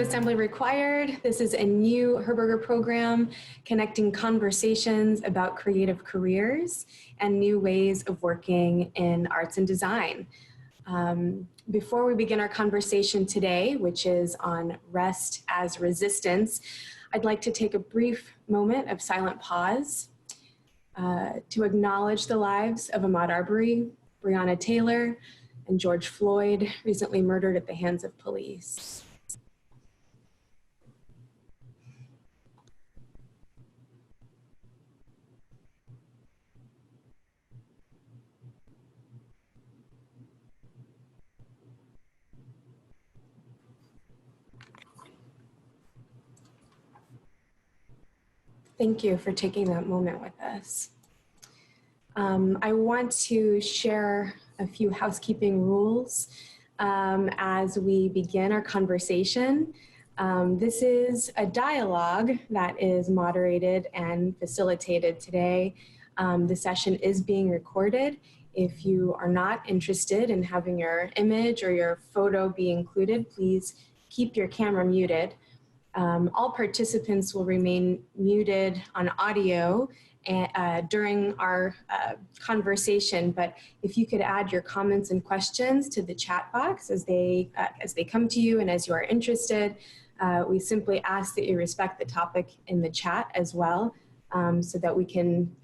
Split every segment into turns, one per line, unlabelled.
assembly required. This is a new Herberger program connecting conversations about creative careers and new ways of working in arts and design. Before we begin our conversation today, which is on rest as resistance, I'd like to take a brief moment of silent pause to acknowledge the lives of Ahmaud Arbery, Breonna Taylor, and George Floyd, recently murdered at the hands of police. Thank you for taking that moment with us. I want to share a few housekeeping rules as we begin our conversation. This is a dialogue that is moderated and facilitated today. The session is being recorded. If you are not interested in having your image or your photo be included, please keep your camera muted. All participants will remain muted on audio during our conversation, but if you could add your comments and questions to the chat box as they come to you and as you are interested, we simply ask that you respect the topic in the chat as well, so that we can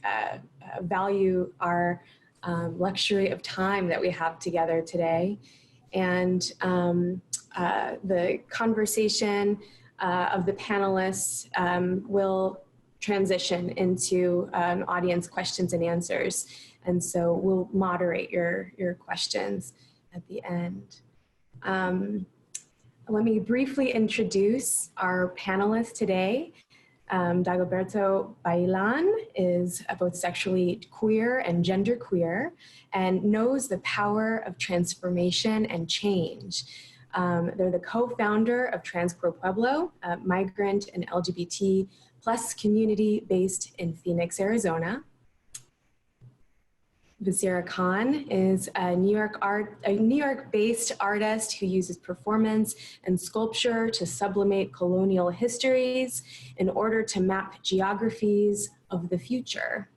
value our luxury of time that we have together today. And the conversation of the panelists will transition into audience questions and answers. And so we'll moderate your questions at the end. Let me briefly introduce our panelists today. Dagoberto Bailon is both sexually queer and genderqueer and knows the power of transformation and change. They're the co-founder of Trans Pro Pueblo, a migrant and LGBT plus community based in Phoenix, Arizona. Baseera Khan is a New York-based artist who uses performance and sculpture to sublimate colonial histories in order to map geographies of the future.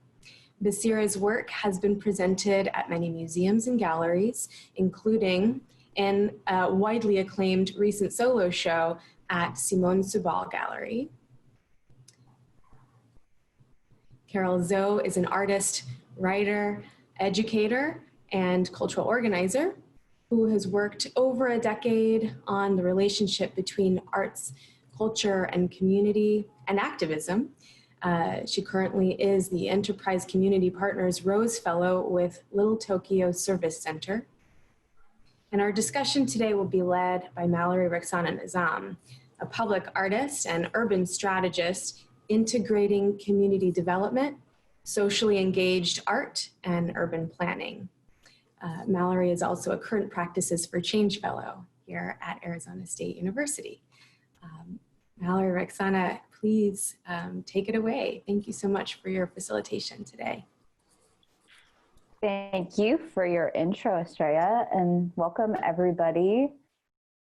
Baseera's work has been presented at many museums and galleries, including in a widely acclaimed recent solo show at Simone Subal Gallery. Carol Zoe is an artist, writer, educator, and cultural organizer who has worked over a decade on the relationship between arts, culture, and community and activism. She currently is the Enterprise Community Partners Rose Fellow with Little Tokyo Service Center. And our discussion today will be led by Mallory Rexana Nizam, a public artist and urban strategist integrating community development, socially engaged art, and urban planning. Mallory is also a current Practices for Change Fellow here at Arizona State University. Mallory Rexana, please take it away. Thank you so much for your facilitation today.
Thank you for your intro, Estrella, and welcome everybody.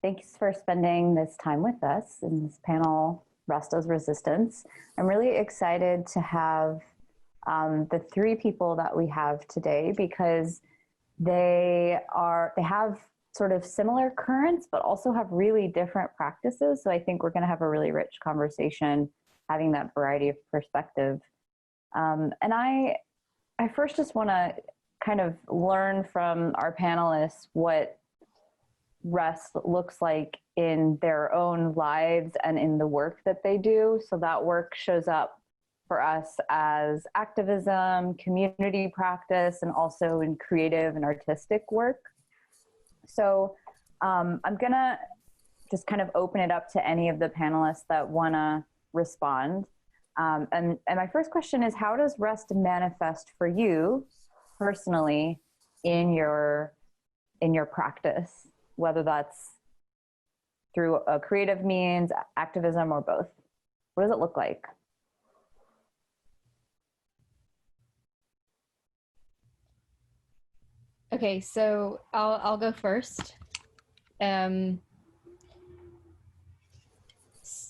Thanks for spending this time with us in this panel, Rest as Resistance. I'm really excited to have the three people that we have today because they have sort of similar currents, but also have really different practices. So I think we're gonna have a really rich conversation having that variety of perspective. And I first just wanna kind of learn from our panelists what rest looks like in their own lives and in the work that they do. So that work shows up for us as activism, community practice, and also in creative and artistic work. So I'm gonna just kind of open it up to any of the panelists that wanna respond. And my first question is, how does rest manifest for you personally in your practice, whether that's through a creative means, activism, or both? What does it look like?
Okay, so I'll go first.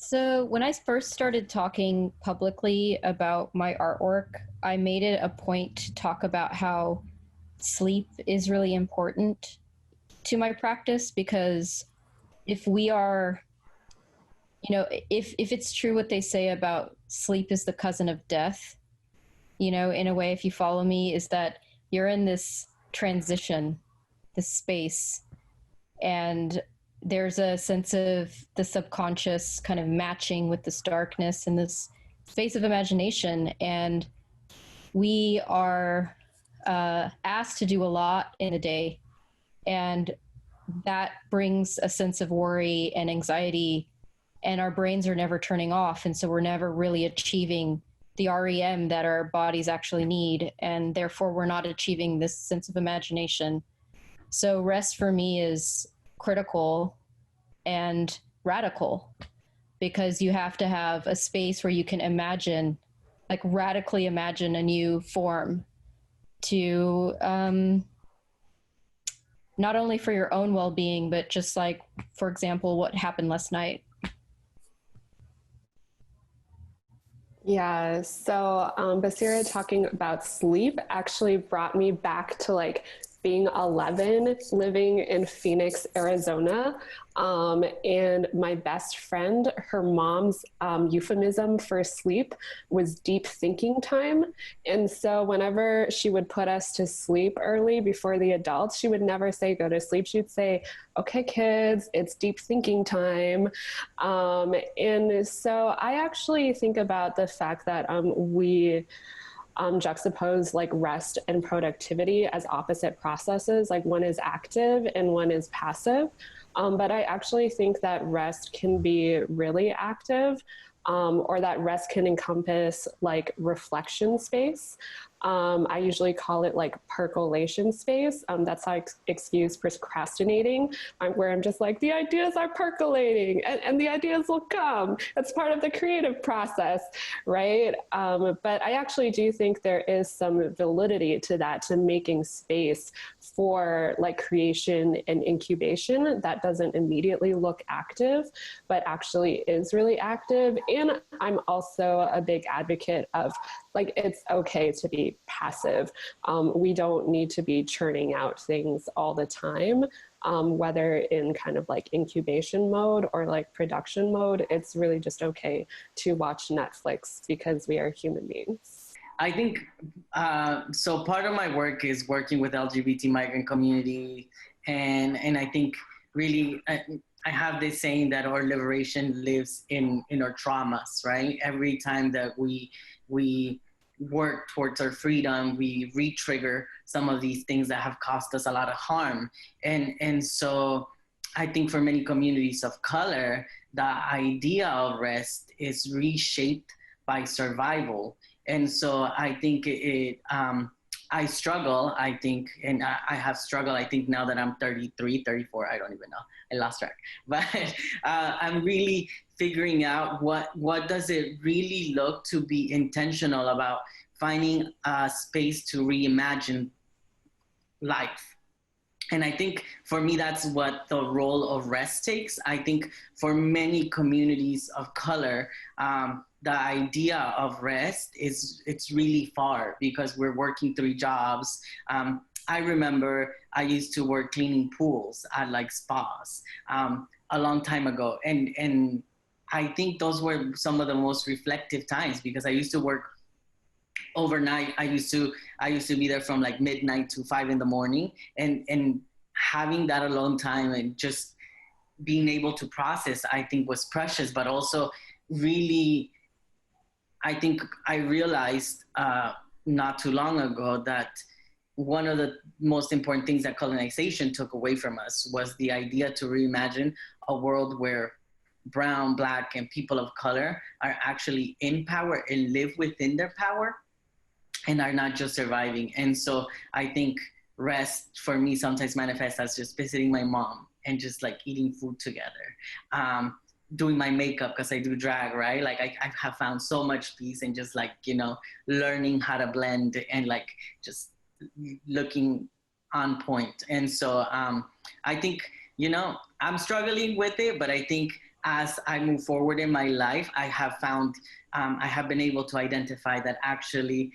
So when I first started talking publicly about my artwork, I made it a point to talk about how sleep is really important to my practice, because if we are, if it's true what they say about sleep is the cousin of death, in a way, if you follow me, is that you're in this transition, this space, and there's a sense of the subconscious kind of matching with this darkness and this space of imagination. And we are asked to do a lot in a day. And that brings a sense of worry and anxiety, and our brains are never turning off. And so we're never really achieving the REM that our bodies actually need. And therefore, we're not achieving this sense of imagination. So rest for me is critical and radical, because you have to have a space where you can imagine, like radically imagine a new form to not only for your own well-being, but just like, for example, what happened last night.
Yeah, so Baseera talking about sleep actually brought me back to like being 11, living in Phoenix, Arizona. And my best friend, her mom's euphemism for sleep was deep thinking time. And so whenever she would put us to sleep early before the adults, she would never say, go to sleep. She'd say, okay, kids, it's deep thinking time. And so I actually think about the fact that we juxtapose like rest and productivity as opposite processes. Like one is active and one is passive. But I actually think that rest can be really active, or that rest can encompass like reflection space. I usually call it like percolation space. That's how I excuse procrastinating, where I'm just like, the ideas are percolating and the ideas will come. That's part of the creative process, right? But I actually do think there is some validity to that, to making space for like creation and incubation that doesn't immediately look active, but actually is really active. And I'm also a big advocate of like, it's okay to be passive. We don't need to be churning out things all the time, whether in kind of like incubation mode or like production mode. It's really just okay to watch Netflix because we are human beings.
I think, so part of my work is working with LGBT migrant community. And I think really, I have this saying that our liberation lives in our traumas, right? Every time that we work towards our freedom, we re-trigger some of these things that have caused us a lot of harm. And so I think for many communities of color, the idea of rest is reshaped by survival. And so I think I struggle, I think, and I have struggled, I think now that I'm 33, 34, I don't even know, I lost track. But I'm really figuring out what does it really look to be intentional about finding a space to reimagine life. And I think for me, that's what the role of rest takes. I think for many communities of color, the idea of rest it's really far because we're working 3 jobs. I remember I used to work cleaning pools at like spas a long time ago. And I think those were some of the most reflective times because I used to work overnight. I used to be there from like midnight to 5 a.m. and having that alone time and just being able to process, I think was precious, but also really, I think I realized not too long ago that one of the most important things that colonization took away from us was the idea to reimagine a world where brown, black, and people of color are actually in power and live within their power and are not just surviving. And so I think rest for me sometimes manifests as just visiting my mom and just like eating food together. Doing my makeup because I do drag, right? Like I have found so much peace in just like, learning how to blend and like just looking on point. And so I think, I'm struggling with it, but I think as I move forward in my life, I have found, I have been able to identify that actually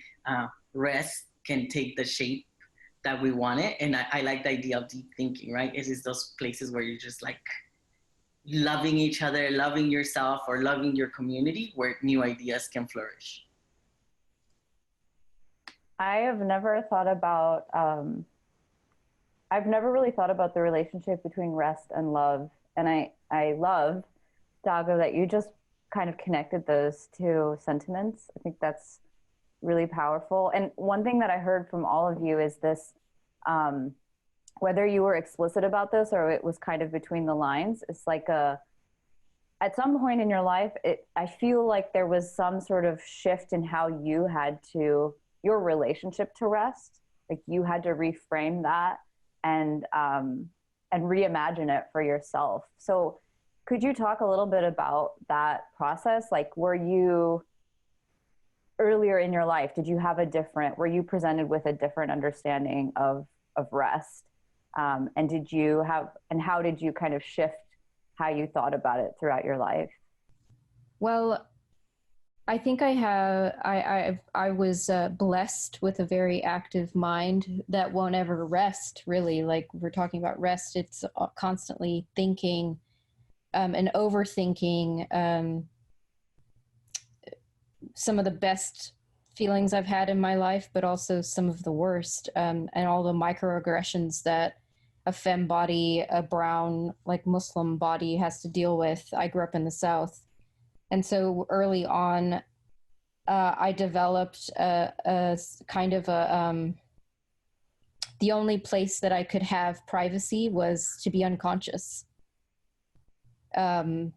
rest can take the shape that we want it. And I like the idea of deep thinking, right? It is those places where you're just like loving each other, loving yourself, or loving your community, where new ideas can flourish.
I have never thought about, I've never really thought about the relationship between rest and love. And I love, Dago, that you just kind of connected those two sentiments. I think that's really powerful. And one thing that I heard from all of you is this, whether you were explicit about this or it was kind of between the lines, it's like at some point in your life, I feel like there was some sort of shift in how you had to, your relationship to rest, like you had to reframe that and reimagine it for yourself. So could you talk a little bit about that process? Like, were you earlier in your life, were you presented with a different understanding of rest? And how did you kind of shift how you thought about it throughout your life?
Well, I think I was blessed with a very active mind that won't ever rest, really. Like we're talking about rest, it's constantly thinking and overthinking. Some of the best feelings I've had in my life, but also some of the worst, and all the microaggressions that a femme body, a brown, like Muslim body has to deal with. I grew up in the South. And so early on, I developed a kind of the only place that I could have privacy was to be unconscious. It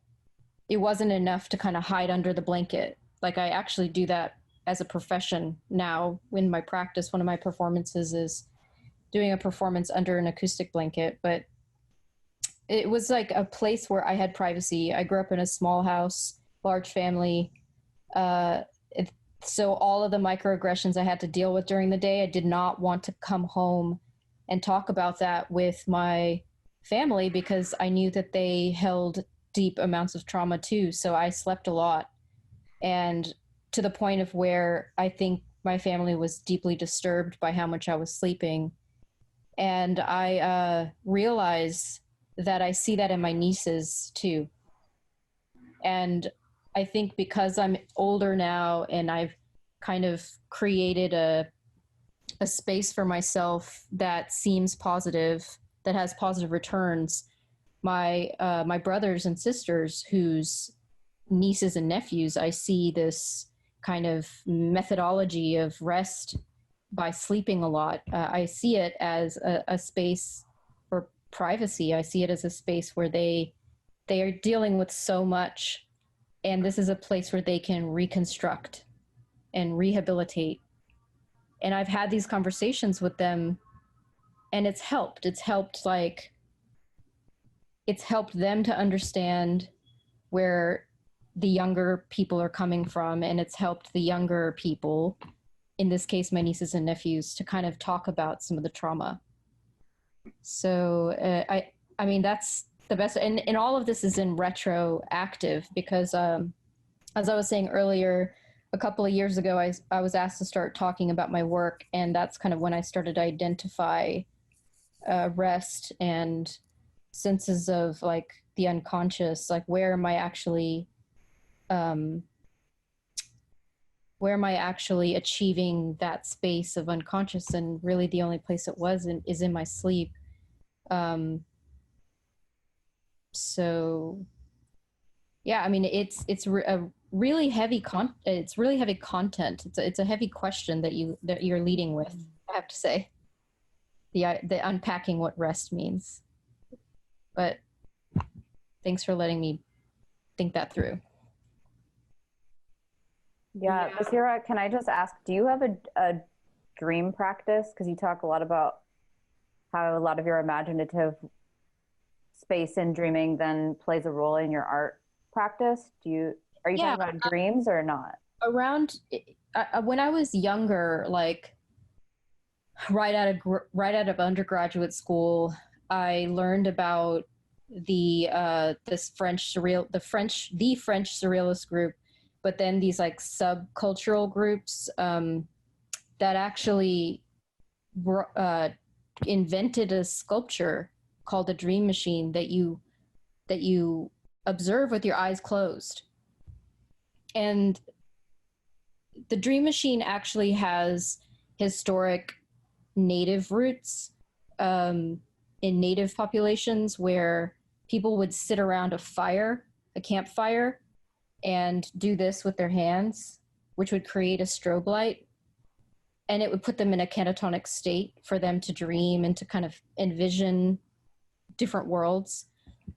wasn't enough to kind of hide under the blanket. Like I actually do that as a profession now in my practice. One of my performances is doing a performance under an acoustic blanket, but it was like a place where I had privacy. I grew up in a small house, large family. So all of the microaggressions I had to deal with during the day, I did not want to come home and talk about that with my family because I knew that they held deep amounts of trauma too. So I slept a lot, and to the point of where I think my family was deeply disturbed by how much I was sleeping. And I realized that I see that in my nieces too. And I think because I'm older now and I've kind of created a space for myself that seems positive, that has positive returns, my brothers and sisters whose nieces and nephews, I see this kind of methodology of rest by sleeping a lot. I see it as a space for privacy. I see it as a space where they are dealing with so much, and this is a place where they can reconstruct and rehabilitate. And I've had these conversations with them, and it's helped. It's helped them to understand where the younger people are coming from, and it's helped the younger people, in this case my nieces and nephews, to kind of talk about some of the trauma. So I mean that's the best, and all of this is in retroactive because as I was saying earlier, a couple of years ago I was asked to start talking about my work, and that's kind of when I started to identify rest and senses of like the unconscious, like where am I actually achieving that space of unconscious? And really the only place it was is in my sleep. So yeah, I mean, it's a really heavy content. It's a heavy question that you're leading with, I have to say. The unpacking what rest means. But thanks for letting me think that through.
Yeah, Baseera, can I just ask, do you have a dream practice? Because you talk a lot about how a lot of your imaginative space in dreaming then plays a role in your art practice. Are you talking about dreams or not?
Around when I was younger, like right out of undergraduate school, I learned about this the French surrealist group, but then these like subcultural groups that actually invented a sculpture called a dream machine that you observe with your eyes closed. And the dream machine actually has historic native roots in native populations where people would sit around a campfire, and do this with their hands, which would create a strobe light. And it would put them in a catatonic state for them to dream and to kind of envision different worlds.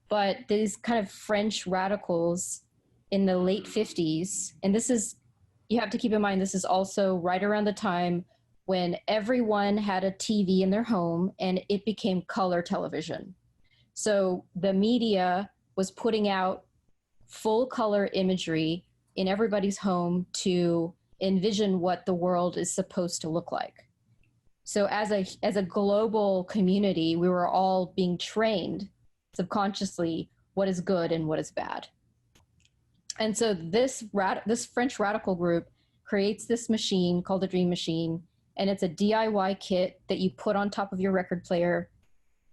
But these kind of French radicals in the late 50s, and you have to keep in mind, this is also right around the time when everyone had a TV in their home and it became color television. So the media was putting out full color imagery in everybody's home to envision what the world is supposed to look like. So as a global community, we were all being trained subconsciously what is good and what is bad. And so this French radical group creates this machine called a dream machine, and it's a DIY kit that you put on top of your record player,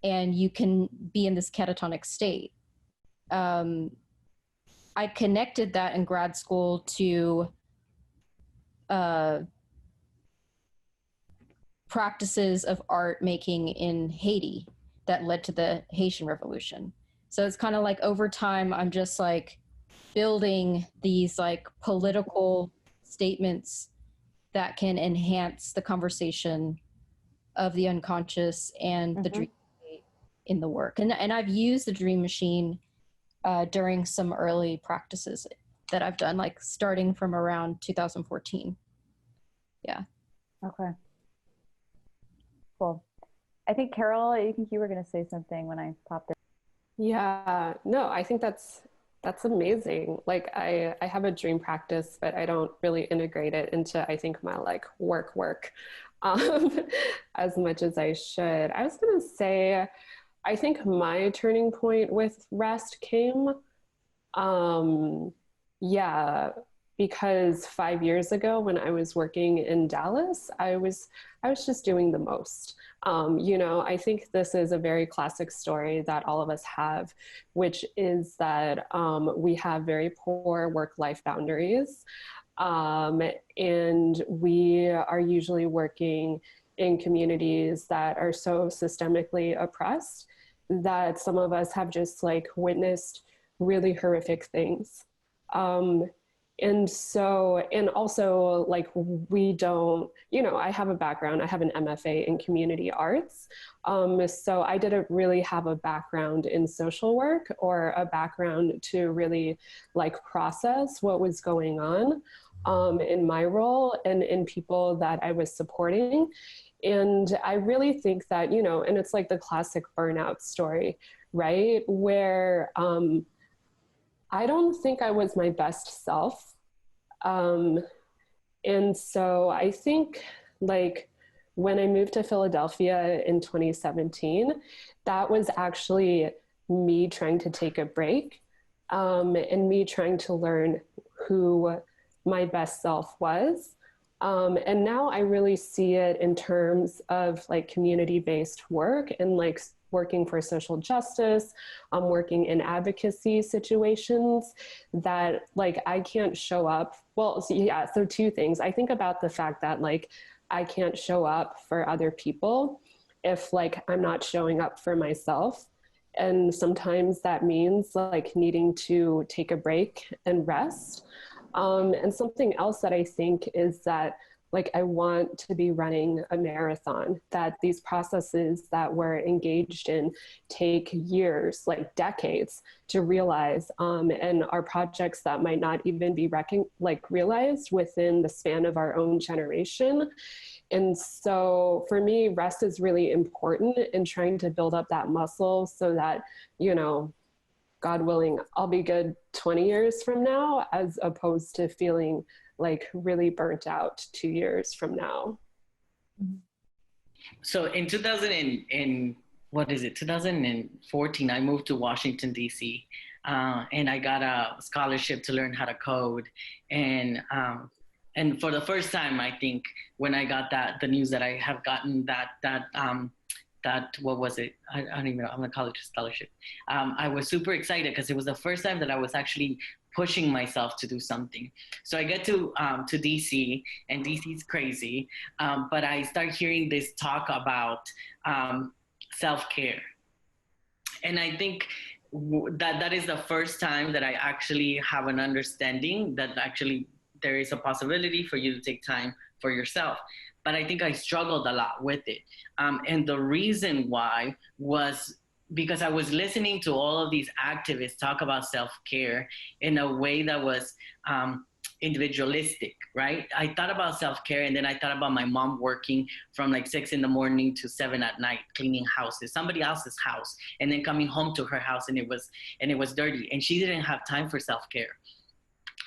and you can be in this catatonic state. I connected that in grad school to practices of art making in Haiti that led to the Haitian Revolution. So it's kind of like over time, I'm just like building these like political statements that can enhance the conversation of the unconscious and the dream state in the work. And I've used the dream machine during some early practices that I've done, like starting from around 2014. Yeah.
Okay. Cool. I think Carol, I think you were going to say something when I popped in.
Yeah, no, I think that's amazing. Like I have a dream practice, but I don't really integrate it into, I think, my like work as much as I should. I was going to say, I think my turning point with rest came, because 5 years ago when I was working in Dallas, I was just doing the most. I think this is a very classic story that all of us have, which is that we have very poor work-life boundaries. And we are usually working in communities that are so systemically oppressed that some of us have just like witnessed really horrific things. And also like we don't, I have a background, I have an MFA in community arts. So I didn't really have a background in social work or a background to really like process what was going on in my role and in people that I was supporting. And I really think that, and it's like the classic burnout story, right? Where I don't think I was my best self. And so I think like when I moved to Philadelphia in 2017, that was actually me trying to take a break and me trying to learn who my best self was. And now I really see it in terms of like community-based work and like working for social justice, working in advocacy situations that like I can't show up. Well, so two things. I think about the fact that like I can't show up for other people if like I'm not showing up for myself. And sometimes that means like needing to take a break and rest. And something else that I think is that like I want to be running a marathon, that these processes that we're engaged in take years, like decades to realize, and are projects that might not even be realized within the span of our own generation. And so for me, rest is really important in trying to build up that muscle so that, God willing, I'll be good 20 years from now, as opposed to feeling like really burnt out 2 years from now.
So in 2001, what is it, 2014, I moved to Washington, D.C., and I got a scholarship to learn how to code. And for the first time, I think, when I got the news that I have gotten what was it? I don't even know, I'm a college scholarship. I was super excited because it was the first time that I was actually pushing myself to do something. So I get to DC, and DC is crazy, but I start hearing this talk about self-care. And I think that is the first time that I actually have an understanding that actually there is a possibility for you to take time for yourself. But I think I struggled a lot with it. And the reason why was because I was listening to all of these activists talk about self-care in a way that was individualistic, right? I thought about self-care, and then I thought about my mom working from like 6 a.m. to 7 p.m, cleaning houses, somebody else's house, and then coming home to her house, and it was dirty, and she didn't have time for self-care.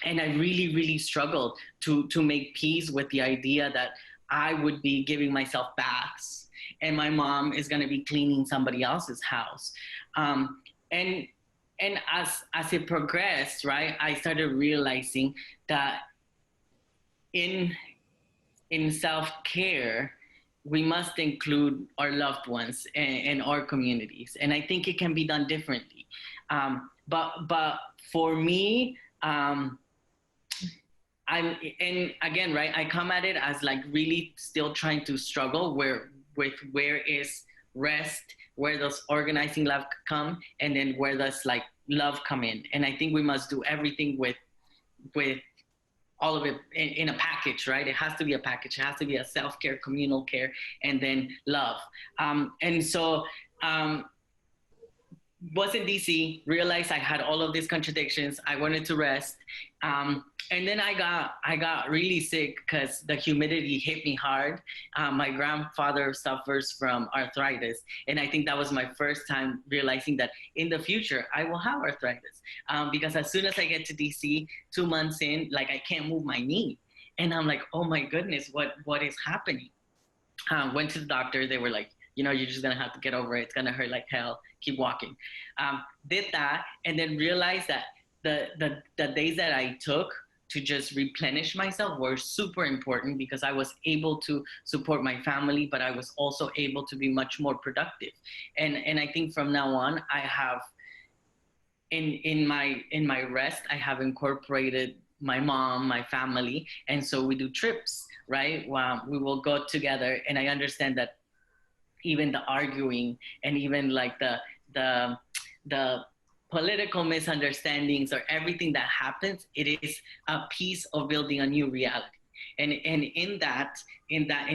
And I really, really struggled to make peace with the idea that I would be giving myself baths, and my mom is going to be cleaning somebody else's house. And as it progressed, right, I started realizing that in self-care, we must include our loved ones and our communities. And I think it can be done differently. But for me, and again, right, I come at it as like really still trying to struggle where is rest, where does organizing love come, and then where does like love come in. And I think we must do everything with all of it in a package, right? It has to be a package. It has to be a self-care, communal care, and then love. And so was in DC, realized I had all of these contradictions. I wanted to rest. And then I got really sick because the humidity hit me hard. My grandfather suffers from arthritis. And I think that was my first time realizing that in the future, I will have arthritis. Because as soon as I get to DC, 2 months in, like I can't move my knee. And I'm like, oh my goodness, what is happening? Went to the doctor, they were like, you're just gonna have to get over it. It's gonna hurt like hell, keep walking. Did that, and then realized that the days that I took to just replenish myself were super important because I was able to support my family, but I was also able to be much more productive. And I think from now on, I have, in my rest, I have incorporated my mom, my family, and so we do trips, right? We will go together, and I understand that even the arguing and even like the political misunderstandings or everything that happens, it is a piece of building a new reality. And in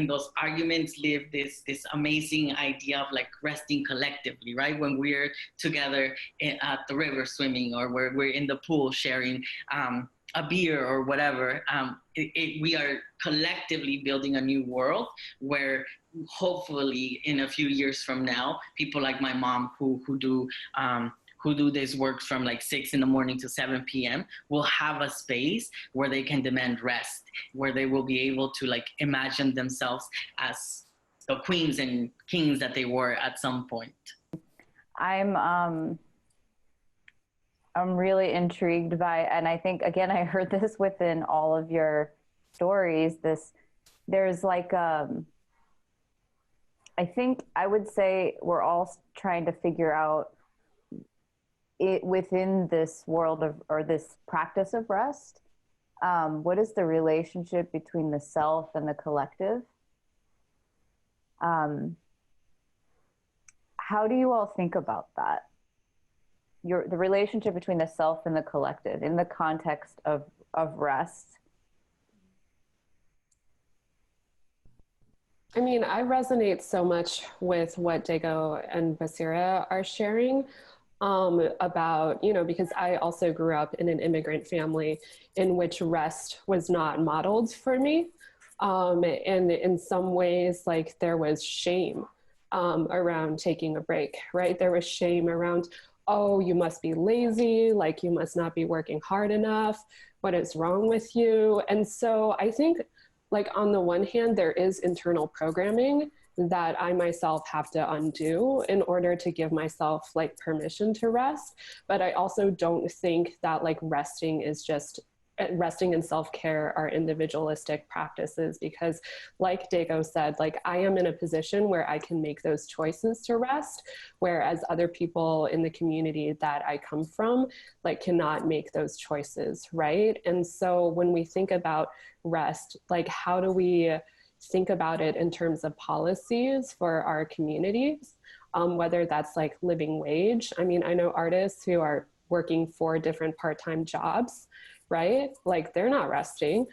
those arguments live this amazing idea of like resting collectively, right? When we're together at the river swimming, or where we're in the pool sharing a beer or whatever, we are collectively building a new world where hopefully in a few years from now, people like my mom who do this work from like 6 a.m. to 7 p.m. will have a space where they can demand rest, where they will be able to like imagine themselves as the queens and kings that they were at some point.
I'm really intrigued by, and I think, again, I heard this within all of your stories, there's like, I think I would say we're all trying to figure out it within this world of, or this practice of rest. What is the relationship between the self and the collective? How do you all think about that? The relationship between the self and the collective in the context of rest?
I mean, I resonate so much with what Dago and Baseera are sharing about, because I also grew up in an immigrant family in which rest was not modeled for me. And in some ways, like there was shame around taking a break, right? There was shame around, oh, you must be lazy, like you must not be working hard enough. What is wrong with you? And so I think, like, on the one hand, there is internal programming that I myself have to undo in order to give myself like permission to rest. But I also don't think that like resting and self-care are individualistic practices, because like Dago said, like I am in a position where I can make those choices to rest, whereas other people in the community that I come from like cannot make those choices, right? And so when we think about rest, like how do we think about it in terms of policies for our communities, whether that's like living wage. I mean, I know artists who are working 4 different part-time jobs, right? Like they're not resting.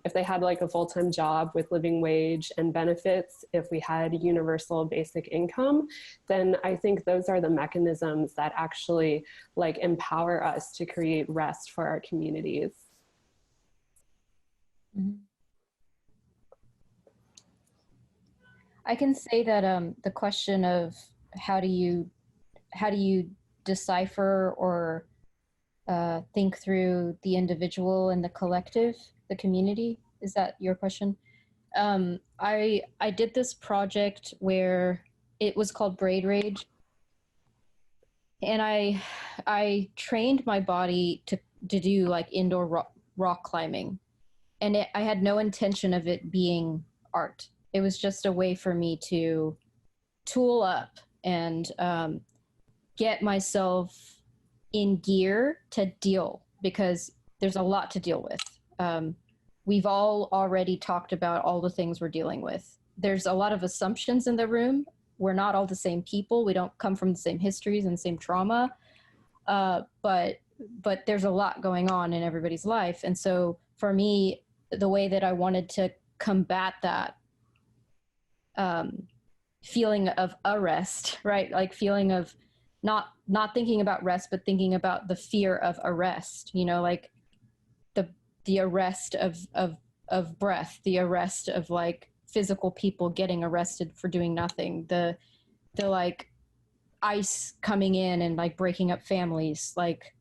If they had like a full-time job with living wage and benefits, if we had universal basic income, then I think those are the mechanisms that actually like empower us to create rest for our communities.
Mm-hmm. I can say that the question of how do you decipher or think through the individual and the collective, the community, is that your question? I did this project where it was called Braid Rage, and I trained my body to do like indoor rock climbing, and I had no intention of it being art. It was just a way for me to tool up and get myself in gear to deal, because there's a lot to deal with. We've all already talked about all the things we're dealing with. There's a lot of assumptions in the room. We're not all the same people. We don't come from the same histories and the same trauma. But there's a lot going on in everybody's life. And so for me, the way that I wanted to combat that feeling of arrest, right? Like feeling of not thinking about rest, but thinking about the fear of arrest, you know, like the arrest of breath, the arrest of like physical people getting arrested for doing nothing, the like ICE coming in and like breaking up families, like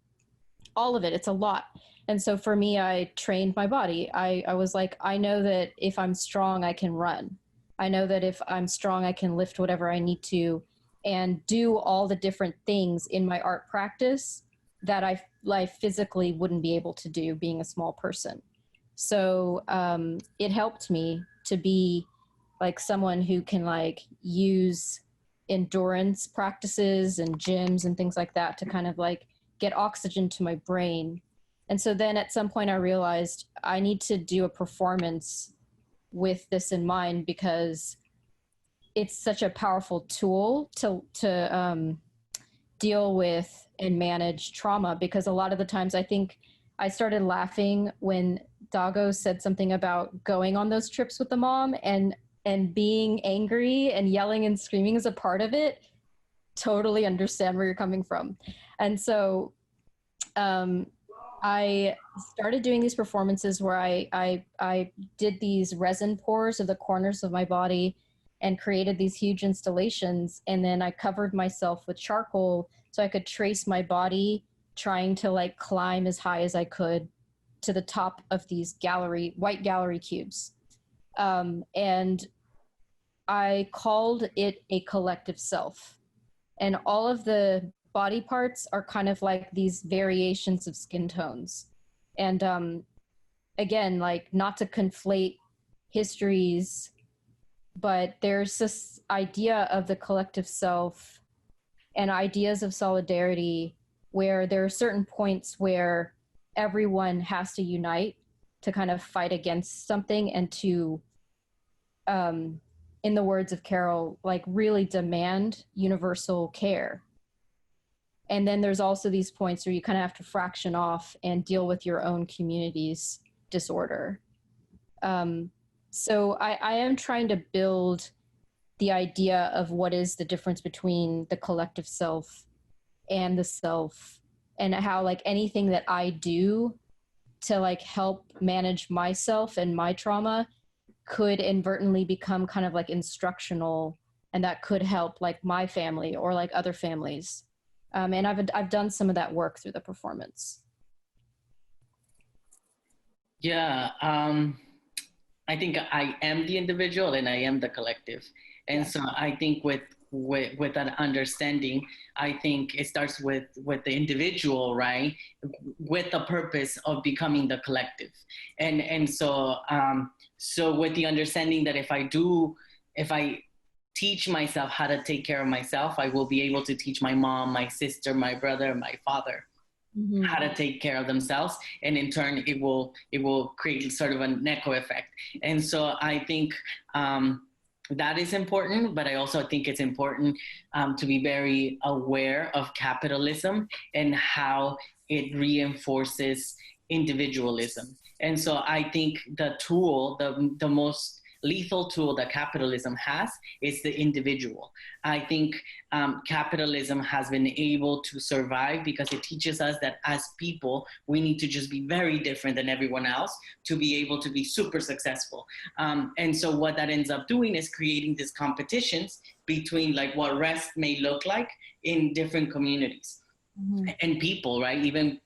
all of it. It's a lot. And so for me, I trained my body. I was like, I know that if I'm strong, I can run. I know that if I'm strong, I can lift whatever I need to and do all the different things in my art practice that I physically wouldn't be able to do being a small person. So it helped me to be like someone who can like use endurance practices and gyms and things like that to kind of like get oxygen to my brain. And so then at some point I realized I need to do a performance with this in mind, because it's such a powerful tool to deal with and manage trauma. Because a lot of the times I think I started laughing when Dago said something about going on those trips with the mom, and being angry and yelling and screaming is a part of it. Totally understand where you're coming from. And so I started doing these performances where I did these resin pours of the corners of my body and created these huge installations. And then I covered myself with charcoal so I could trace my body, trying to like climb as high as I could to the top of these white gallery cubes. And I called it a collective self. And all of the body parts are kind of like these variations of skin tones. And again, like not to conflate histories, but there's this idea of the collective self and ideas of solidarity where there are certain points where everyone has to unite to kind of fight against something and to, in the words of Carol, like really demand universal care. And then there's also these points where you kind of have to fraction off and deal with your own community's disorder. So I am trying to build the idea of what is the difference between the collective self and the self, and how like anything that I do to like help manage myself and my trauma could inadvertently become kind of like instructional, and that could help like my family or like other families. And I've done some of that work through the performance.
Yeah, I think I am the individual and I am the collective. And so I think with that understanding, I think it starts with the individual, right? With the purpose of becoming the collective. And so so with the understanding that if I teach myself how to take care of myself, I will be able to teach my mom, my sister, my brother, my father how to take care of themselves, and in turn it will create sort of an echo effect. And so I think that is important, but I also think it's important to be very aware of capitalism and how it reinforces individualism. And so I think the most lethal tool that capitalism has is the individual. I think capitalism has been able to survive because it teaches us that as people, we need to just be very different than everyone else to be able to be super successful. And so what that ends up doing is creating these competitions between like what rest may look like in different communities and people, right? Even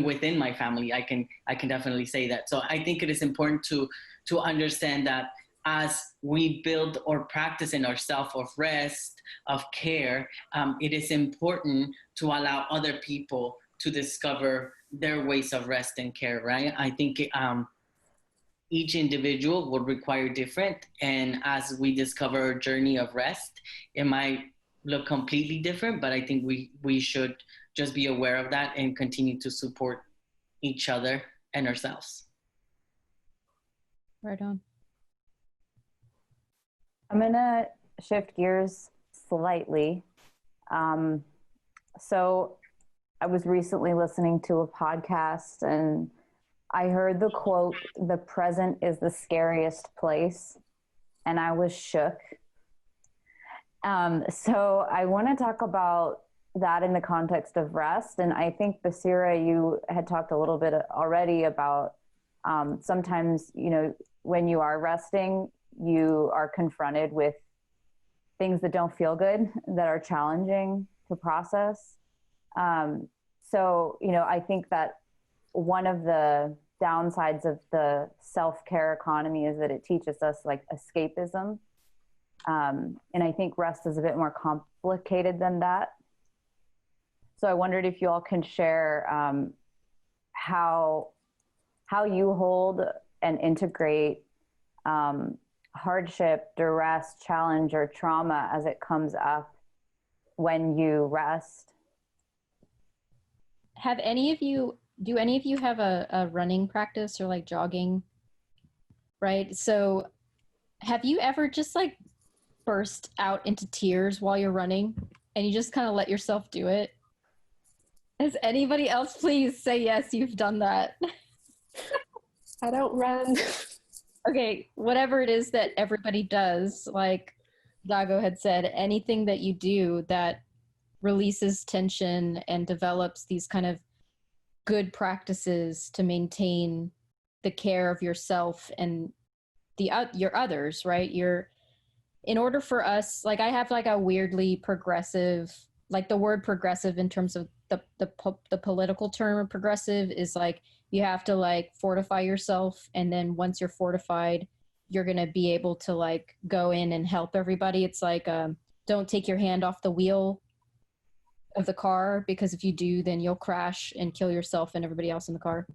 within my family, I can definitely say that. So I think it is important to understand that as we build or practice in ourselves of rest, of care, it is important to allow other people to discover their ways of rest and care, right? I think each individual would require different, and as we discover a journey of rest, it might look completely different, but I think we should just be aware of that and continue to support each other and ourselves.
Right on.
I'm going to shift gears slightly. So I was recently listening to a podcast and I heard the quote, "The present is the scariest place." And I was shook. So I want to talk about that in the context of rest. And I think, Baseera, you had talked a little bit already about sometimes, when you are resting, you are confronted with things that don't feel good, that are challenging to process. So, I think that one of the downsides of the self-care economy is that it teaches us like escapism. And I think rest is a bit more complicated than that. So I wondered if you all can share how you hold and integrate hardship, duress, challenge, or trauma as it comes up when you rest.
Do any of you have a running practice or like jogging? Right. So have you ever just like burst out into tears while you're running and you just kind of let yourself do it? Has anybody else please say yes, you've done that?
I don't run.
Okay, whatever it is that everybody does, like Dago had said, anything that you do that releases tension and develops these kind of good practices to maintain the care of yourself and your others, right? In order for us, like I have like a weirdly progressive, like the word progressive in terms of the political term of progressive is like you have to like fortify yourself, and then once you're fortified, you're going to be able to like go in and help everybody. It's like don't take your hand off the wheel of the car, because if you do, then you'll crash and kill yourself and everybody else in the car.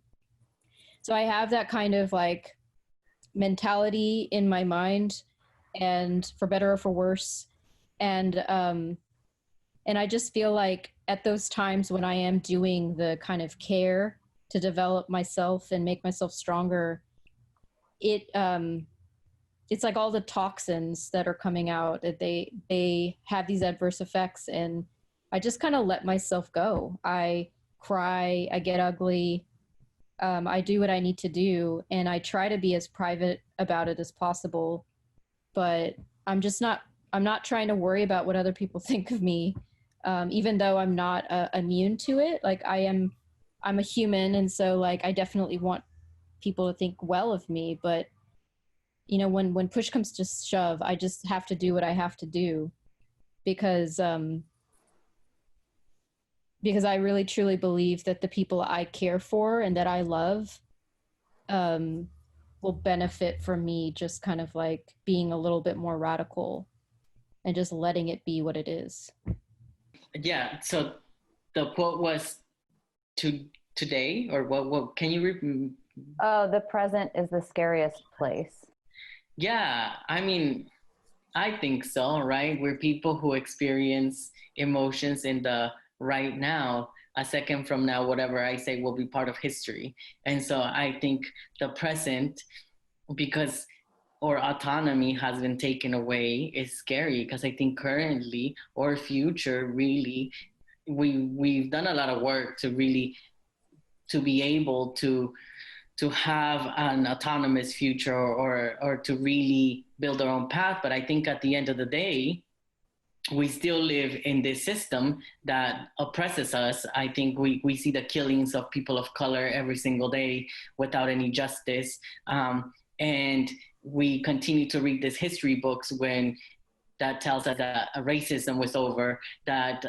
So I have that kind of like mentality in my mind, and for better or for worse. And I just feel like at those times when I am doing the kind of care to develop myself and make myself stronger, it's like all the toxins that are coming out, they have these adverse effects, and I just kind of let myself go. I cry, I get ugly, I do what I need to do, and I try to be as private about it as possible, but I'm not trying to worry about what other people think of me, even though I'm not immune to it. Like I'm a human, and so like I definitely want people to think well of me, but when push comes to shove, I just have to do what I have to do, because I really truly believe that the people I care for and that I love, will benefit from me just kind of like being a little bit more radical and just letting it be what it is.
Yeah. So the quote was today, or what can you repeat?
Oh, the present is the scariest place.
Yeah, I mean, I think so, right? We're people who experience emotions in the right now. A second from now, whatever I say will be part of history. And so I think the present, because our autonomy has been taken away, is scary, because I think currently or future really, we've done a lot of work to really to be able to have an autonomous future, or to really build our own path. But I think at the end of the day, we still live in this system that oppresses us. I think we see the killings of people of color every single day without any justice. And we continue to read these history books when that tells us that racism was over, that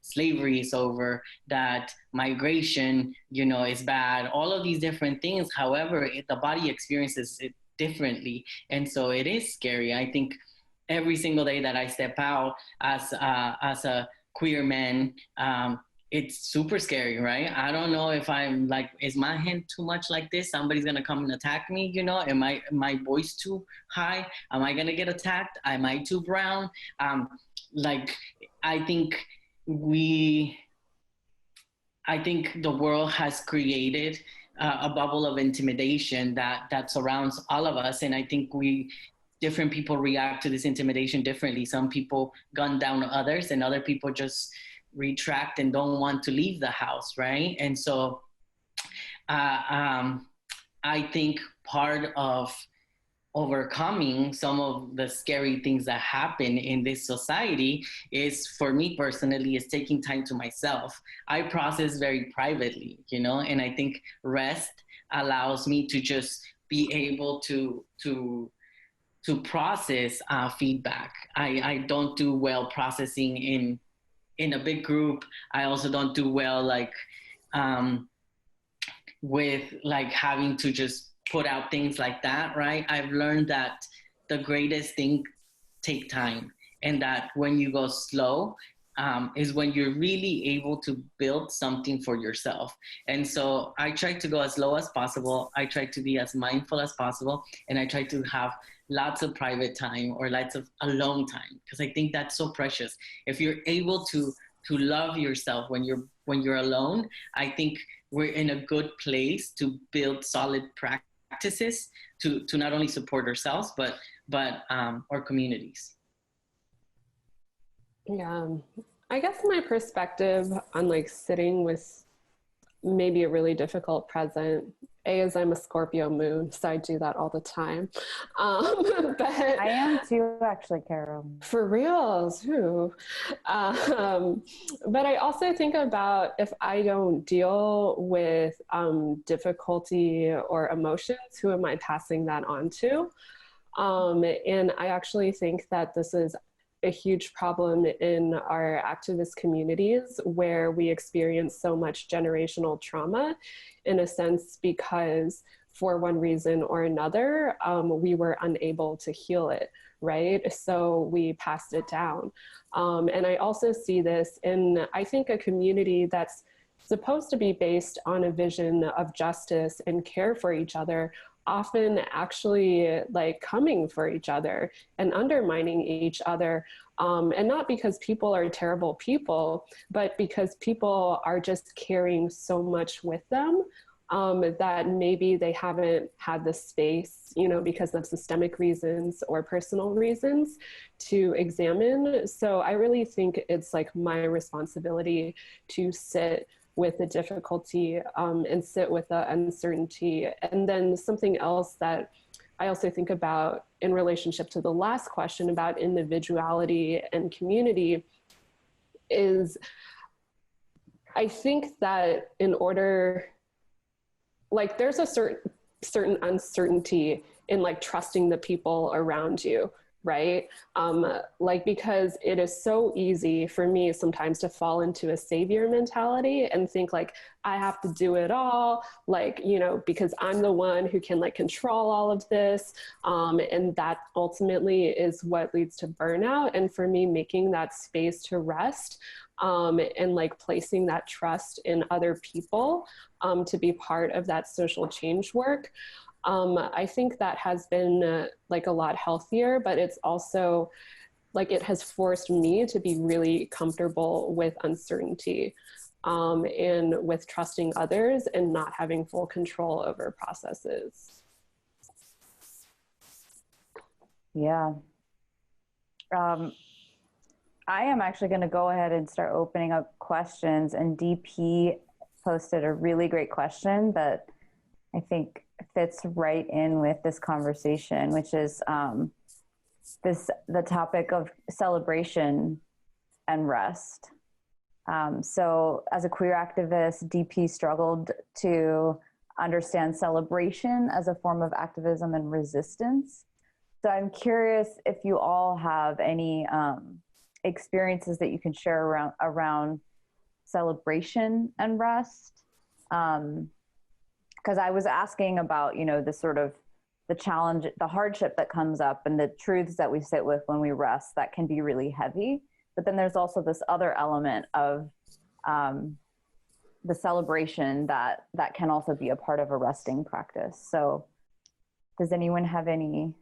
slavery is over, that migration, is bad. All of these different things. However, the body experiences it differently, and so it is scary. I think every single day that I step out as a queer man, it's super scary, right? I don't know if I'm like, is my hand too much like this? Somebody's gonna come and attack me, Am my voice too high? Am I gonna get attacked? Am I too brown? Like, I think the world has created a bubble of intimidation that surrounds all of us, and I think different people react to this intimidation differently. Some people gun down others, and other people just retract and don't want to leave the house, right? And so I think part of overcoming some of the scary things that happen in this society is, for me personally, is taking time to myself. I process very privately, and I think rest allows me to just be able to process feedback. I don't do well processing in a big group. I also don't do well with having to just put out things like that, right? I've learned that the greatest thing take time, and that when you go slow is when you're really able to build something for yourself. And so I try to go as low as possible. I try to be as mindful as possible, and I try to have lots of private time or lots of alone time, because I think that's so precious. If you're able to love yourself when you're alone, I think we're in a good place to build solid practices to not only support ourselves but our communities.
Yeah, I guess my perspective on sitting with maybe a really difficult present, is I'm a Scorpio moon, so I do that all the time. But
I am too, actually, Carol.
For real, too. But I also think about, if I don't deal with difficulty or emotions, who am I passing that on to? And I actually think that this is a huge problem in our activist communities, where we experience so much generational trauma, in a sense, because for one reason or another, we were unable to heal it, right? So we passed it down. And I also see this in, I think, a community that's supposed to be based on a vision of justice and care for each other, often actually coming for each other and undermining each other. And not because people are terrible people, but because people are just carrying so much with them that maybe they haven't had the space, because of systemic reasons or personal reasons, to examine. So I really think it's my responsibility to sit with the difficulty and sit with the uncertainty. And then something else that I also think about in relationship to the last question about individuality and community is, I think that in order, there's a certain uncertainty in trusting the people around you, right? Like, because it is so easy for me sometimes to fall into a savior mentality and think like, I have to do it all, like, you know, because I'm the one who can like control all of this. And that ultimately is what leads to burnout. And for me, making that space to rest, and like placing that trust in other people, to be part of that social change work, I think that has been like a lot healthier, but it's also like it has forced me to be really comfortable with uncertainty, and with trusting others and not having full control over processes.
Yeah. I am actually going to go ahead and start opening up questions, and DP posted a really great question that I think fits right in with this conversation, which is the topic of celebration and rest. So as a queer activist, DP struggled to understand celebration as a form of activism and resistance. So I'm curious if you all have any experiences that you can share around celebration and rest. Because I was asking about, you know, the sort of the challenge, the hardship that comes up and the truths that we sit with when we rest that can be really heavy. But then there's also this other element of the celebration that can also be a part of a resting practice. So does anyone have any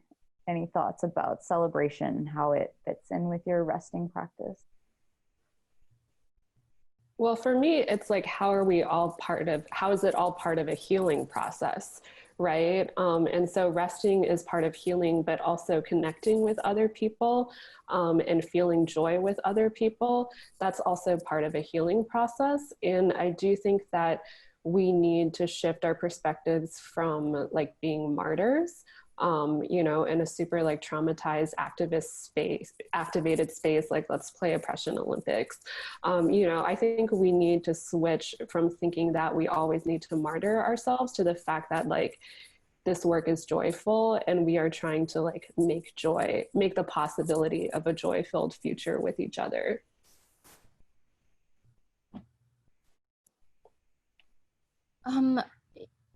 thoughts about celebration, how it fits in with your resting practice?
Well, for me, it's like, how is it all part of a healing process, right? And so resting is part of healing, but also connecting with other people, and feeling joy with other people. That's also part of a healing process. And I do think that we need to shift our perspectives from like being martyrs, you know, in a super like traumatized activated space, like let's play oppression Olympics. You know, I think we need to switch from thinking that we always need to martyr ourselves to the fact that like this work is joyful and we are trying to like make the possibility of a joy-filled future with each other.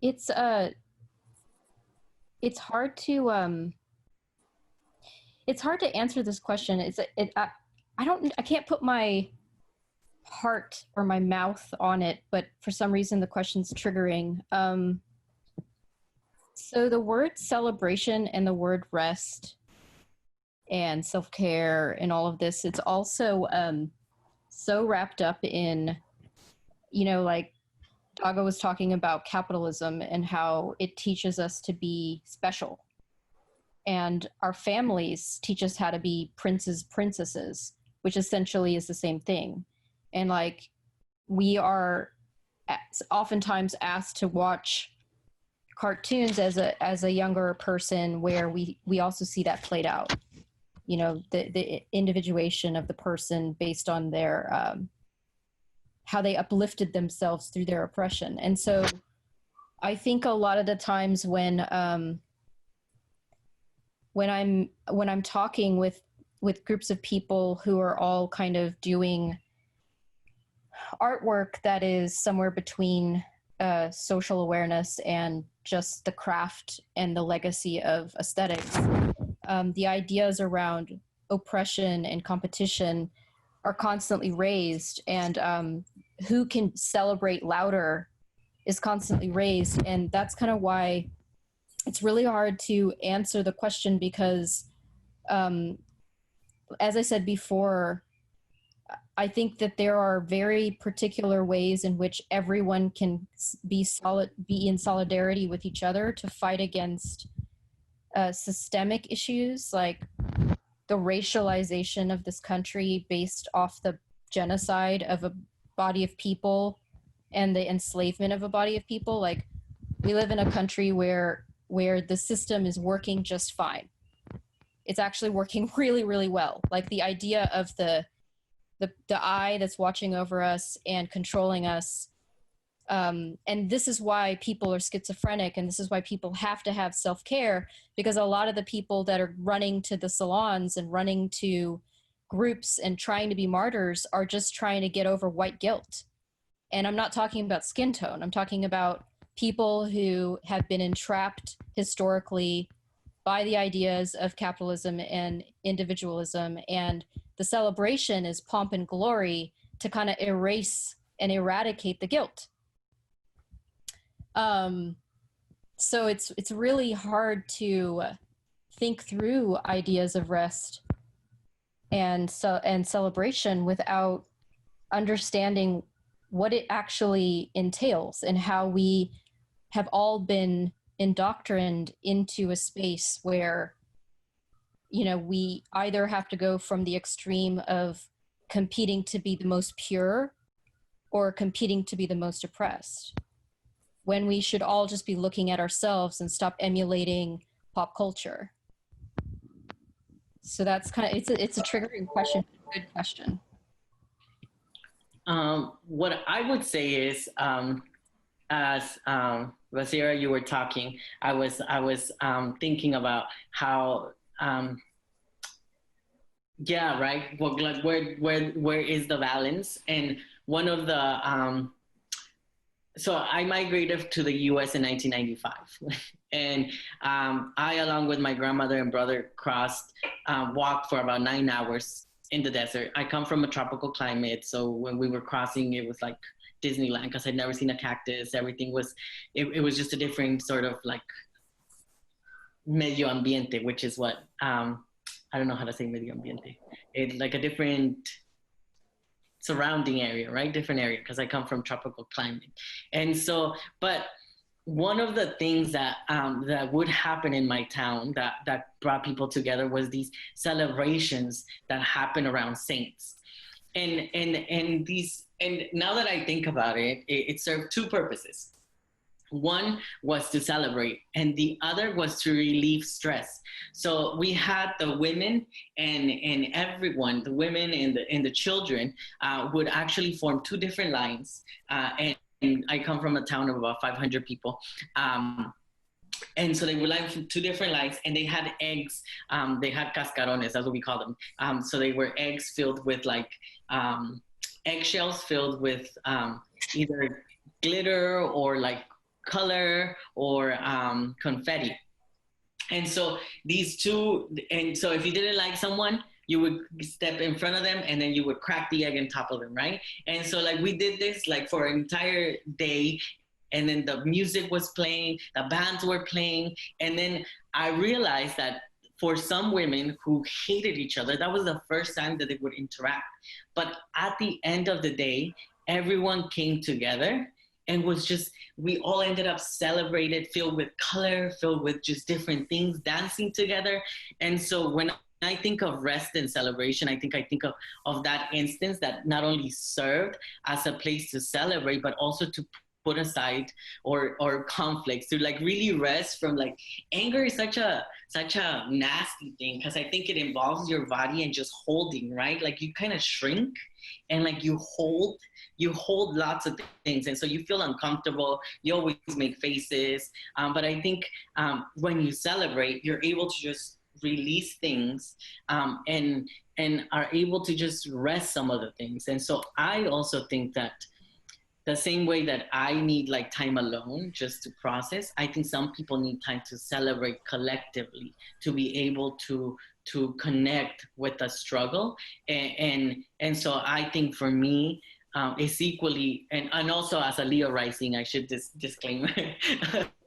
It's hard to answer this question. I can't put my heart or my mouth on it, but for some reason the question's triggering. So the word celebration and the word rest and self-care and all of this, it's also so wrapped up in, you know, like Dago was talking about capitalism and how it teaches us to be special. And our families teach us how to be princes, princesses, which essentially is the same thing. And like, we are oftentimes asked to watch cartoons as a younger person where we also see that played out. You know, the individuation of the person based on their how they uplifted themselves through their oppression. And so I think a lot of the times when I'm talking with groups of people who are all kind of doing artwork that is somewhere between social awareness and just the craft and the legacy of aesthetics, the ideas around oppression and competition are constantly raised, and who can celebrate louder is constantly raised. And that's kind of why it's really hard to answer the question, because as I said before, I think that there are very particular ways in which everyone can be in solidarity with each other to fight against systemic issues like the racialization of this country based off the genocide of a body of people and the enslavement of a body of people. Like, we live in a country where the system is working just fine. It's actually working really, really well. Like, the idea of the eye that's watching over us and controlling us And this is why people are schizophrenic, and this is why people have to have self-care, because a lot of the people that are running to the salons and running to groups and trying to be martyrs are just trying to get over white guilt. And I'm not talking about skin tone. I'm talking about people who have been entrapped historically by the ideas of capitalism and individualism. And the celebration is pomp and glory to kind of erase and eradicate the guilt. So it's really hard to think through ideas of rest and celebration without understanding what it actually entails and how we have all been indoctrined into a space where, you know, we either have to go from the extreme of competing to be the most pure or competing to be the most oppressed, when we should all just be looking at ourselves and stop emulating pop culture. So that's kind of, it's a triggering question, good question.
What I would say is, as Baseera, you were talking, I was thinking about how, yeah, right. Well, like where is the balance? And one of the so I migrated to the U.S. in 1995, and I, along with my grandmother and brother, walked for about 9 hours in the desert. I come from a tropical climate, so when we were crossing, it was like Disneyland, because I'd never seen a cactus. Everything was, it was just a different sort of like medio ambiente, which is what, I don't know how to say medio ambiente. It's like a different surrounding area, right? Different area, because I come from tropical climate. And so, but one of the things that that would happen in my town that brought people together was these celebrations that happen around saints. And now that I think about it, it served two purposes. One was to celebrate, and the other was to relieve stress. So we had the women and everyone, the women and the children would actually form two different lines. And I come from a town of about 500 people. And so they would line from two different lines, and they had eggs. They had cascarones, that's what we call them. So they were eggs filled with like eggshells filled with either glitter or like color or confetti. And so these two, and so if you didn't like someone, you would step in front of them and then you would crack the egg on top of them, right? And so like we did this like for an entire day, and then the music was playing, the bands were playing, and then I realized that for some women who hated each other, that was the first time that they would interact. But at the end of the day, everyone came together and was just, we all ended up celebrated, filled with color, filled with just different things, dancing together. And so when I think of rest and celebration, I think of that instance that not only served as a place to celebrate, but also to put aside or conflicts, to like really rest from like anger is such a nasty thing, because I think it involves your body and just holding, right? Like you kind of shrink and like you hold lots of things, and so you feel uncomfortable, you always make faces, but I think when you celebrate, you're able to just release things and are able to just rest some of the things. And so I also think that the same way that I need like time alone just to process, I think some people need time to celebrate collectively, to be able to connect with the struggle. And so I think for me, it's equally, and also as a Leo rising, I should disclaimer,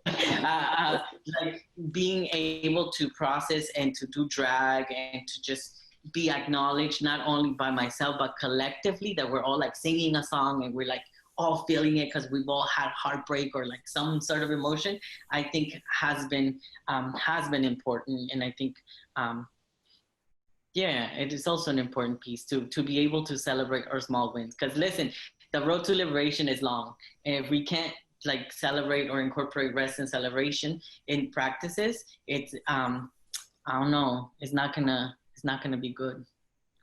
like being able to process and to do drag and to just be acknowledged, not only by myself, but collectively, that we're all like singing a song and we're like all feeling it because we've all had heartbreak or like some sort of emotion, I think has been important. And I think, yeah, it is also an important piece to be able to celebrate our small wins. Because listen, the road to liberation is long. And if we can't like celebrate or incorporate rest and celebration in practices, it's, I don't know, it's not gonna be good,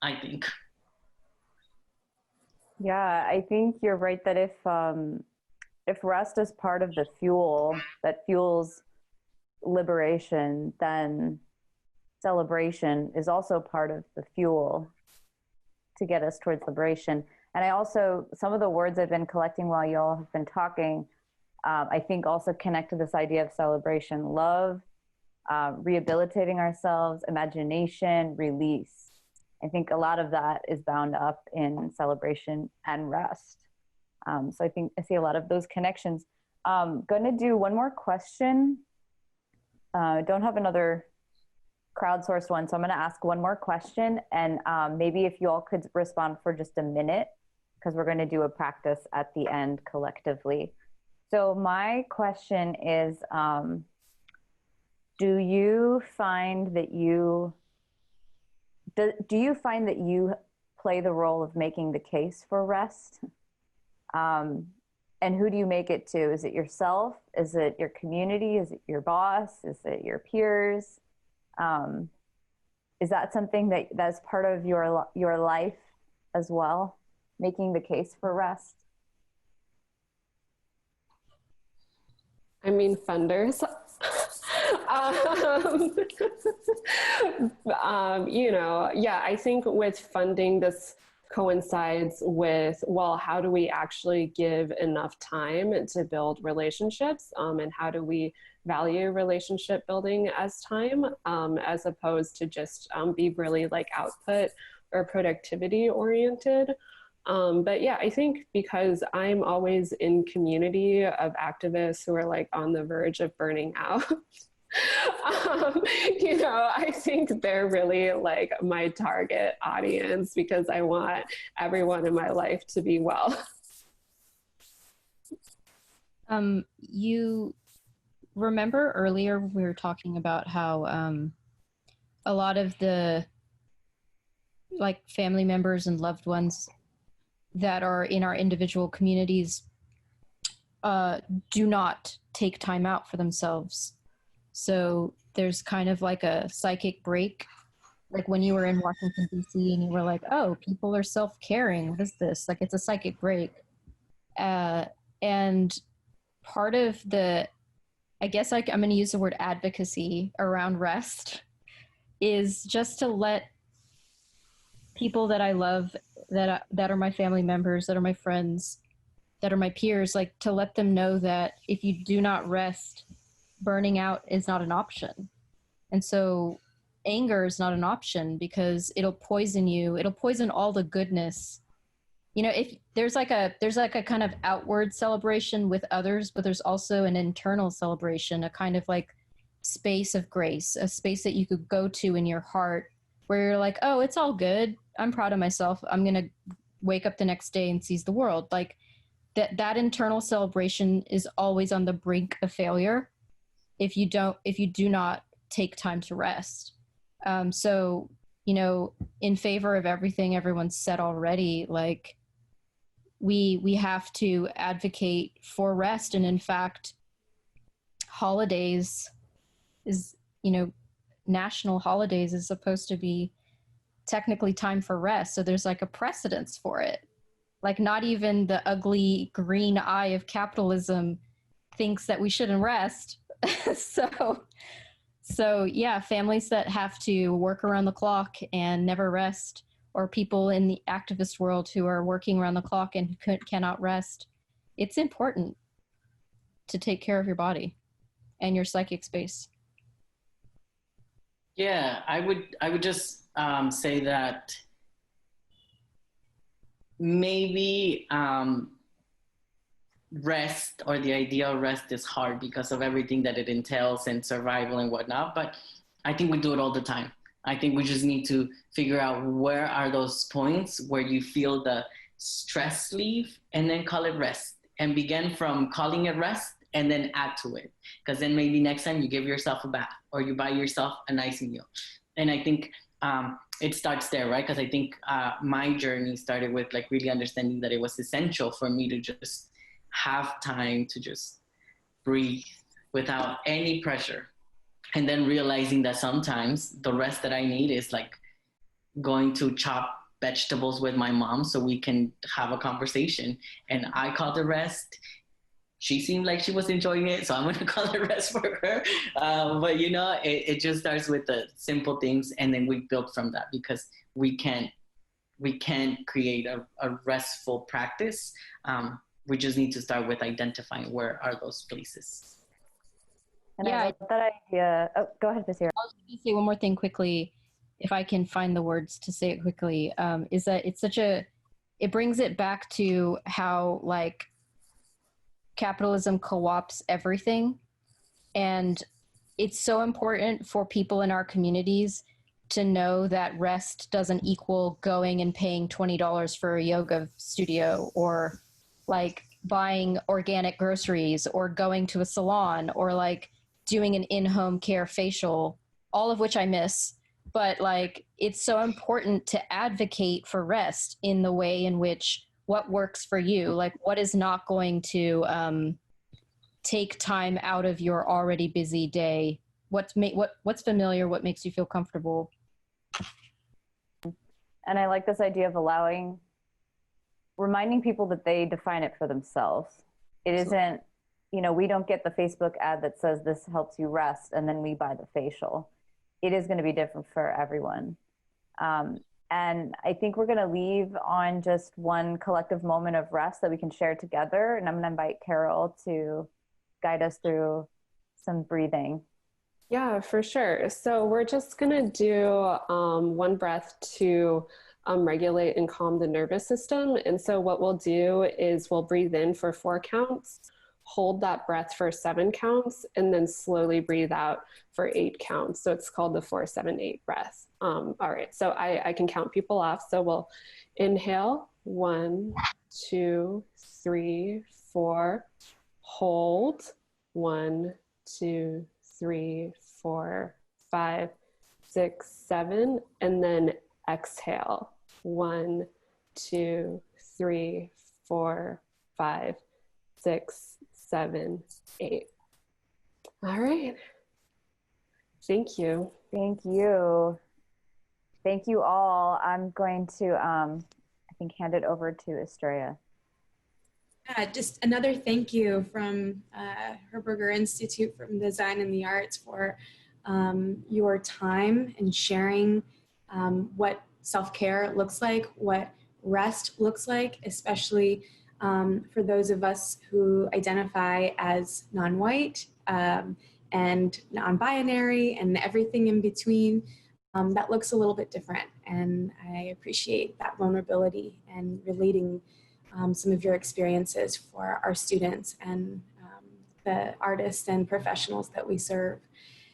I think.
Yeah, I think you're right that if if rest is part of the fuel that fuels liberation, then celebration is also part of the fuel to get us towards liberation. And I also, some of the words I've been collecting while you all have been talking, I think also connect to this idea of celebration: love, rehabilitating ourselves, imagination, release. I think a lot of that is bound up in celebration and rest. So I think I see a lot of those connections. Going to do one more question. Don't have another crowdsourced one, so I'm going to ask one more question, and maybe if you all could respond for just a minute, because we're going to do a practice at the end collectively. So my question is, do you find that you play the role of making the case for rest? And who do you make it to? Is it yourself? Is it your community? Is it your boss? Is it your peers? Is that something that's part of your life as well, making the case for rest?
I mean, funders. Yeah, I think with funding, this coincides with, well, how do we actually give enough time to build relationships? And how do we value relationship building as time, as opposed to just be really like output or productivity oriented? But yeah, I think because I'm always in community of activists who are like on the verge of burning out, I think they're really like my target audience, because I want everyone in my life to be well.
You remember earlier we were talking about how a lot of the like family members and loved ones that are in our individual communities do not take time out for themselves. So there's kind of like a psychic break, like when you were in Washington, D.C. and you were like, oh, people are self-caring. What is this? Like, it's a psychic break. And part of the, I guess I'm going to use the word advocacy around rest, is just to let people that I love, that are my family members, that are my friends, that are my peers, like to let them know that if you do not rest, burning out is not an option. And so anger is not an option, because it'll poison you. It'll poison all the goodness. If there's like a kind of outward celebration with others, but there's also an internal celebration, a kind of like space of grace, a space that you could go to in your heart where you're like, oh, it's all good. I'm proud of myself. I'm going to wake up the next day and seize the world. Like that internal celebration is always on the brink of failure if you do not take time to rest. So, in favor of everything everyone's said already, like we have to advocate for rest. And in fact, holidays is, national holidays is supposed to be technically time for rest. So there's like a precedence for it. Like not even the ugly green eye of capitalism thinks that we shouldn't rest. So yeah, families that have to work around the clock and never rest, or people in the activist world who are working around the clock and cannot rest, it's important to take care of your body and your psychic space.
Yeah, I would just say that maybe rest, or the idea of rest, is hard because of everything that it entails and survival and whatnot. But I think we do it all the time. I think we just need to figure out where are those points where you feel the stress leave, and then call it rest, and begin from calling it rest and then add to it. Because then maybe next time you give yourself a bath, or you buy yourself a nice meal. And I think it starts there, right? Because I think my journey started with like really understanding that it was essential for me to just have time to just breathe without any pressure. And then realizing that sometimes the rest that I need is like going to chop vegetables with my mom so we can have a conversation. And I call the rest. she seemed like she was enjoying it, so I'm going to call it rest for her. But you know, it just starts with the simple things, and then we build from that, because we can't create a restful practice. We just need to start with identifying where are those places.
And
Yeah,
I love that idea. Oh, go ahead, Baseera.
I was going to say one more thing quickly, if I can find the words to say it quickly, is that it brings it back to how like capitalism co-ops everything. And it's so important for people in our communities to know that rest doesn't equal going and paying $20 for a yoga studio, or like buying organic groceries, or going to a salon, or like doing an in-home care facial, all of which I miss. But like, it's so important to advocate for rest in the way in which what works for you, like what is not going to take time out of your already busy day, what's familiar, what makes you feel comfortable.
And I like this idea of reminding people that they define it for themselves. It isn't, we don't get the Facebook ad that says this helps you rest and then we buy the facial. It is going to be different for everyone. And I think we're going to leave on just one collective moment of rest that we can share together. And I'm going to invite Carol to guide us through some breathing.
Yeah, for sure. So we're just going to do one breath to regulate and calm the nervous system. And so what we'll do is we'll breathe in for 4 counts, hold that breath for 7 counts, and then slowly breathe out for 8 counts. So it's called the 4-7-8 breath. All right, so I can count people off. So we'll inhale, 1, 2, 3, 4, hold, 1, 2, 3, 4, 5, 6, 7, and then exhale. 1, 2, 3, 4, 5, 6, 7, 8. All right. Thank you.
Thank you. Thank you all. I'm going to, I think, hand it over to Estrella.
Yeah, just another thank you from Herberger Institute for Design and the Arts for your time and sharing what self-care looks like, what rest looks like, especially for those of us who identify as non-white and non-binary and everything in between. That looks a little bit different, and I appreciate that vulnerability and relating some of your experiences for our students and the artists and professionals that we serve.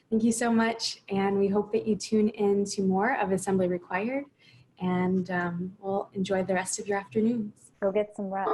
Thank you so much, and we hope that you tune in to more of Assembly Required, and we'll enjoy the rest of your afternoons.
Go get some rest.